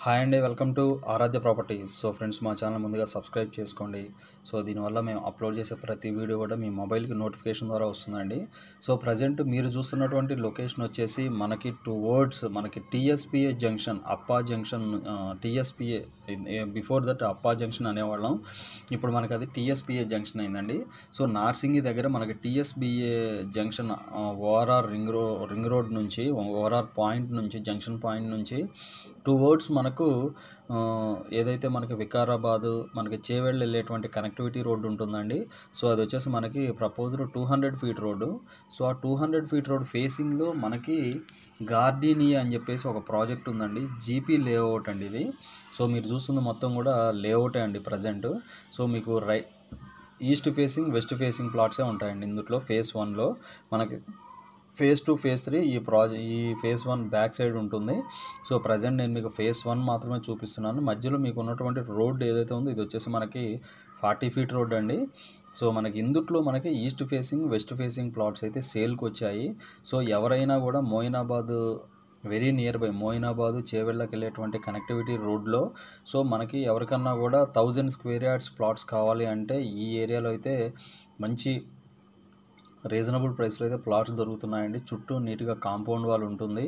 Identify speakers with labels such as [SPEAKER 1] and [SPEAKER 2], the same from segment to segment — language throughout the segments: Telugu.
[SPEAKER 1] హాయ్ అండి, welcome to Aaradhya properties. So friends, మా ఛానల్ ముందుగా సబ్స్క్రైబ్ చేసుకోండి. సో దీనివల్ల మేము అప్లోడ్ చేసే ప్రతి వీడియో కూడా మీ మొబైల్కి నోటిఫికేషన్ ద్వారా వస్తుందండి. సో ప్రజెంట్ మీరు చూస్తున్నటువంటి లొకేషన్ వచ్చేసి మనకి టువర్డ్స్ మనకి టీఎస్పిఏ జంక్షన్, అప్పా జంక్షన్. టీఎస్పిఏ బిఫోర్ దట్ అప్పా జంక్షన్ అనేవాళ్ళం. ఇప్పుడు మనకి అది టీఎస్పిఏ జంక్షన్ అయిందండి. సో నార్సింగి దగ్గర మనకి టీఎస్బిఏ జంక్షన్ ఓఆర్ఆర్ రింగ్ రోడ్ నుంచి, ఓఆర్ఆర్ పాయింట్ నుంచి, జంక్షన్ పాయింట్ నుంచి టువర్డ్స్ మనకు ఏదైతే మనకి వికారాబాదు, మనకి చేవెళ్ళు వెళ్ళేటువంటి కనెక్టివిటీ రోడ్డు ఉంటుందండి. సో అది వచ్చేసి మనకి ప్రపోజ్డ్ 200 ఫీట్ రోడ్డు. సో ఆ 200 ఫీట్ రోడ్ ఫేసింగ్లో మనకి గార్డీనియా అని చెప్పేసి ఒక ప్రాజెక్ట్ ఉందండి. జీపీ లేఅవుట్ అండి ఇది. సో మీరు చూస్తుంది మొత్తం కూడా లేఅవుటే అండి ప్రజెంట్. సో మీకు ఈస్ట్ ఫేసింగ్, వెస్ట్ ఫేసింగ్ ప్లాట్సే ఉంటాయండి ఇందులో. ఫేజ్ 1లో మనకి ఫేజ్ 2, ఫేజ్ 3 ఈ ఫేజ్ 1 బ్యాక్ సైడ్ ఉంటుంది. సో ప్రజెంట్ నేను మీకు ఫేజ్ 1 మాత్రమే చూపిస్తున్నాను. మధ్యలో మీకు ఉన్నటువంటి రోడ్ ఏదైతే ఉందో ఇది వచ్చేసి మనకి 40 ఫీట్ రోడ్ అండి. సో మనకి ఇందుట్లో మనకి east facing, west facing plots అయితే సేల్కి వచ్చాయి. సో ఎవరైనా కూడా మోయినాబాద్ వెరీ నియర్ బై మోయినాబాదు, చేవెళ్ళకి వెళ్ళేటువంటి కనెక్టివిటీ రోడ్లో సో మనకి ఎవరికన్నా కూడా 1000 స్క్వేర్ యార్డ్స్ ప్లాట్స్ కావాలి అంటే ఈ ఏరియాలో అయితే మంచి రీజనబుల్ ప్రైస్లో అయితే ప్లాట్స్ దొరుకుతున్నాయండి. చుట్టూ నీట్గా కాంపౌండ్ వాల్ ఉంటుంది.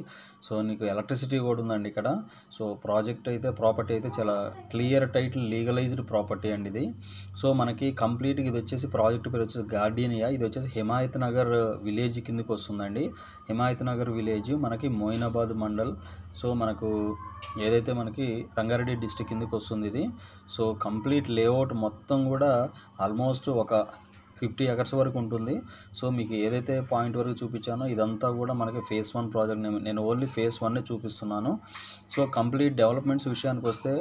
[SPEAKER 1] సో నీకు ఎలక్ట్రిసిటీ కూడా ఉందండి ఇక్కడ. సో ప్రాపర్టీ అయితే చాలా క్లియర్ టైటిల్, లీగలైజ్డ్ ప్రాపర్టీ అండి ఇది. సో మనకి కంప్లీట్గా ఇది వచ్చేసి ప్రాజెక్ట్ పేరు వచ్చేసి గార్డీనియా. ఇది వచ్చేసి హిమాయత్ నగర్ విలేజ్ కిందకి వస్తుందండి. హిమాయత్ నగర్ విలేజ్ మనకి మోయినాబాద్ మండల్. సో మనకు ఏదైతే మనకి రంగారెడ్డి డిస్ట్రిక్ట్ కిందకి వస్తుంది ఇది. సో కంప్లీట్ లేఅవుట్ మొత్తం కూడా ఆల్మోస్ట్ ఒక 50 ఎకర్స్ వరకు ఉంటుంది. సో మీకు ఏదైతే పాయింట్ వరకు చూపించానో ఇదంతా కూడా మనకి ఫేజ్ 1 ప్రాజెక్ట్. నేను ఓన్లీ ఫేజ్ 1 చూపిస్తున్నాను. సో కంప్లీట్ డెవలప్మెంట్స్ విషయానికి వస్తే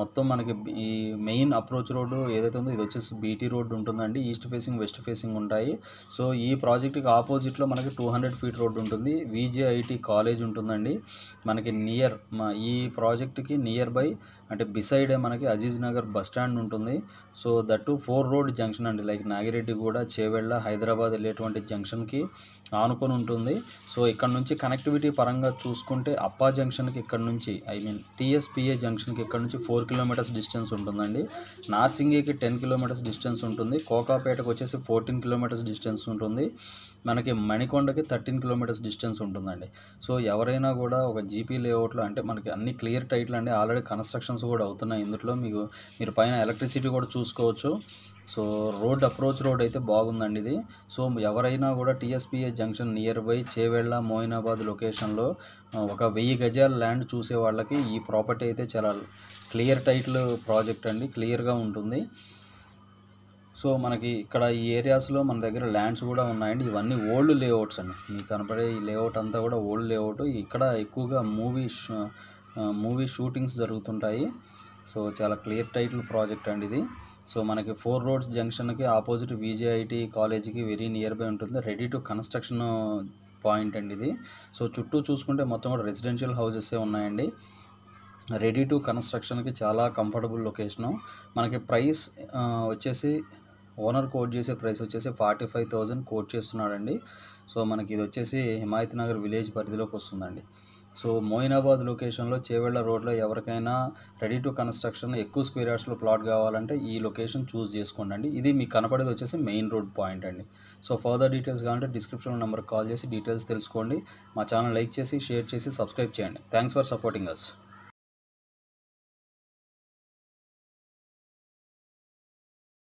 [SPEAKER 1] మొత్తం మనకి ఈ మెయిన్ అప్రోచ్ రోడ్డు ఏదైతే ఉందో ఇది వచ్చేసి బీటీ రోడ్డు ఉంటుందండి. ఈస్ట్ ఫేసింగ్, వెస్ట్ ఫేసింగ్ ఉంటాయి. సో ఈ ప్రాజెక్ట్కి ఆపోజిట్లో మనకి 200 ఫీట్ రోడ్డు ఉంటుంది. విజేఐటి కాలేజ్ ఉంటుందండి మనకి ఈ ప్రాజెక్ట్కి నియర్ బై అంటే బిసైడే మనకి అజీజ్ నగర్ బస్ స్టాండ్ ఉంటుంది. సో దట్టు 4 రోడ్ జంక్షన్ అండి. లైక్ నాగిరెడ్డి కూడా, చేవెళ్ళ, హైదరాబాద్ వెళ్ళేటువంటి జంక్షన్కి ఆనుకొని ఉంటుంది. సో ఇక్కడ నుంచి కనెక్టివిటీ పరంగా చూసుకుంటే అప్పా జంక్షన్కి ఇక్కడ నుంచి టీఎస్పిఏ జంక్షన్కి ఇక్కడ నుంచి 4 కిలోమీటర్స్ డిస్టెన్స్ ఉంటుందండి. నార్సింగికి 10 కిలోమీటర్స్ డిస్టెన్స్ ఉంటుంది. కోకాపేటకు వచ్చేసి 14 కిలోమీటర్స్ డిస్టెన్స్ ఉంటుంది. మనకి మణికొండకి 13 కిలోమీటర్స్ డిస్టెన్స్ ఉంటుందండి. సో ఎవరైనా కూడా ఒక జీపీ లేఅవుట్లో అంటే మనకి అన్ని క్లియర్ టైటిల్ అండి. ఆల్రెడీ కన్స్ట్రక్షన్స్ కూడా అవుతున్నాయి ఇందులో. మీరు పైన ఎలక్ట్రిసిటీ కూడా చూసుకోవచ్చు. సో అప్రోచ్ రోడ్ అయితే బాగుందండి ఇది. సో ఎవరైనా కూడా TSPA junction nearby Chevella, Moinabad లొకేషన్లో ఒక 1000 గజాల ల్యాండ్ చూసే వాళ్ళకి ఈ ప్రాపర్టీ అయితే చాలా క్లియర్ టైటిల్ ప్రాజెక్ట్ అండి. క్లియర్గా ఉంటుంది. సో మనకి ఇక్కడ ఈ ఏరియాస్లో మన దగ్గర ల్యాండ్స్ కూడా ఉన్నాయండి. ఇవన్నీ ఓల్డ్ లేఅవుట్స్ అండి. మీకు కనపడే ఈ లేఅవుట్ అంతా కూడా ఓల్డ్ లేఅవుట్. ఇక్కడ ఎక్కువగా మూవీ షూటింగ్స్ జరుగుతుంటాయి. సో చాలా క్లియర్ టైటిల్ ప్రాజెక్ట్ అండి ఇది. సో మనకి 4 రోడ్స్ జంక్షన్కి ఆపోజిట్ విజేఐటి కాలేజీకి వెరీ నియర్ బై ఉంటుంది. రెడీ టు కన్స్ట్రక్షన్ పాయింట్ అండి ఇది. సో చుట్టూ చూసుకుంటే మొత్తం కూడా రెసిడెన్షియల్ హౌసెసే ఉన్నాయండి. రెడీ టు కన్స్ట్రక్షన్కి చాలా కంఫర్టబుల్ లొకేషను. మనకి ప్రైస్ వచ్చేసి ఓనర్ కోట్ చేసే ప్రైస్ వచ్చేసి 45,000 కోట్ చేస్తున్నాడండి. సో మనకి ఇది వచ్చేసి హిమాయత్ నగర్ విలేజ్ పరిధిలోకి వస్తుందండి. సో మోయినాబాద్ లొకేషన్లో, చేవెళ్ళ రోడ్లో ఎవరికైనా రెడీ టు కన్స్ట్రక్షన్ ఎక్కువ స్క్వేర్ యార్డ్స్లో ప్లాట్ కావాలంటే ఈ లొకేషన్ చూస్ చేసుకోండి. ఇది మీకు కనపడేది వచ్చేసి మెయిన్ రోడ్ పాయింట్ అండి. సో ఫర్దర్ డీటెయిల్స్ కావాలంటే డిస్క్రిప్షన్లో నెంబర్కి కాల్ చేసి డీటెయిల్స్ తెలుసుకోండి. మా ఛానల్ లైక్ చేసి, షేర్ చేసి, సబ్స్క్రైబ్ చేయండి. Thanks for supporting us.